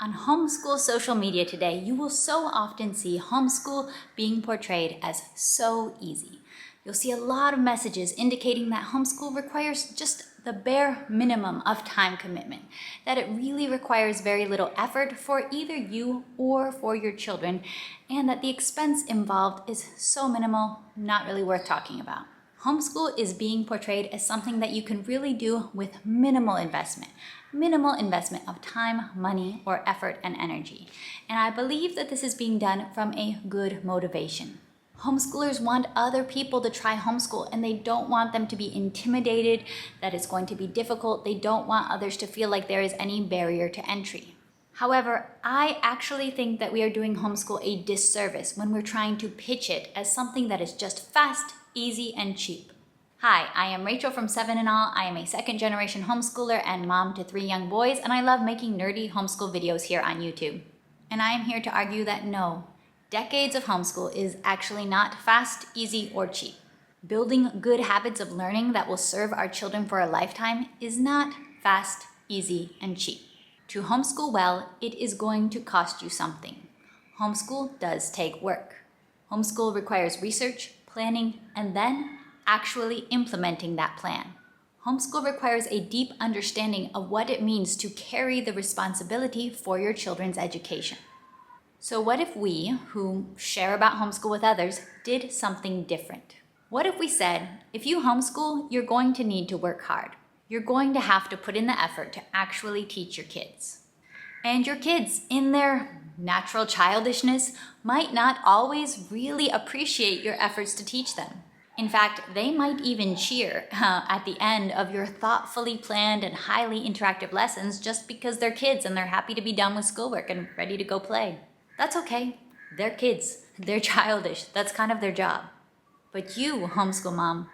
On homeschool social media today, you will so often see homeschool being portrayed as so easy. You'll see a lot of messages indicating that homeschool requires just the bare minimum of time commitment, that it really requires very little effort for either you or for your children, and that the expense involved is so minimal, not really worth talking about. Homeschool is being portrayed as something that you can really do with minimal investment of time, money, or effort and energy. And I believe that this is being done from a good motivation. Homeschoolers want other people to try homeschool, and they don't want them to be intimidated, that it's going to be difficult. They don't want others to feel like there is any barrier to entry. However, I actually think that we are doing homeschool a disservice when we're trying to pitch it as something that is just fast, easy, and cheap. Hi, I am Rachel from 7 in All. I am a second-generation homeschooler and mom to 3 young boys, and I love making nerdy homeschool videos here on YouTube. And I am here to argue that no, decades of homeschool is actually not fast, easy, or cheap. Building good habits of learning that will serve our children for a lifetime is not fast, easy, and cheap. To homeschool well, it is going to cost you something. Homeschool does take work. Homeschool requires research, planning, and then actually implementing that plan. Homeschool requires a deep understanding of what it means to carry the responsibility for your children's education. So what if we, who share about homeschool with others, did something different? What if we said, if you homeschool, you're going to need to work hard. You're going to have to put in the effort to actually teach your kids. And your kids, in their natural childishness, might not always really appreciate your efforts to teach them. In fact, they might even cheer at the end of your thoughtfully planned and highly interactive lessons just because they're kids and they're happy to be done with schoolwork and ready to go play. That's okay. They're kids. They're childish. That's kind of their job. But you, homeschool mom,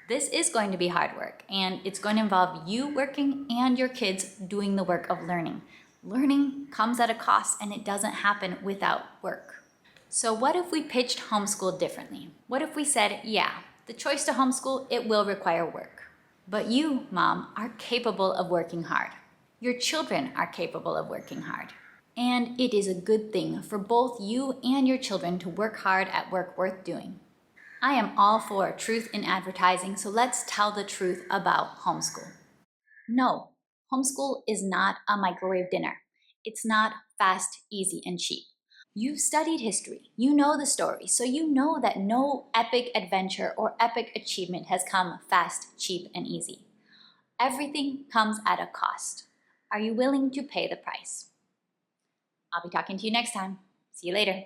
this is going to be hard work, and it's going to involve you working and your kids doing the work of learning. Learning comes at a cost, and it doesn't happen without work. So what if we pitched homeschool differently? What if we said, yeah, the choice to homeschool, it will require work. But you, mom, are capable of working hard. Your children are capable of working hard. And it is a good thing for both you and your children to work hard at work worth doing. I am all for truth in advertising, so let's tell the truth about homeschool. No, homeschool is not a microwave dinner. It's not fast, easy, and cheap. You've studied history. You know the story, so you know that no epic adventure or epic achievement has come fast, cheap, and easy. Everything comes at a cost. Are you willing to pay the price? I'll be talking to you next time. See you later.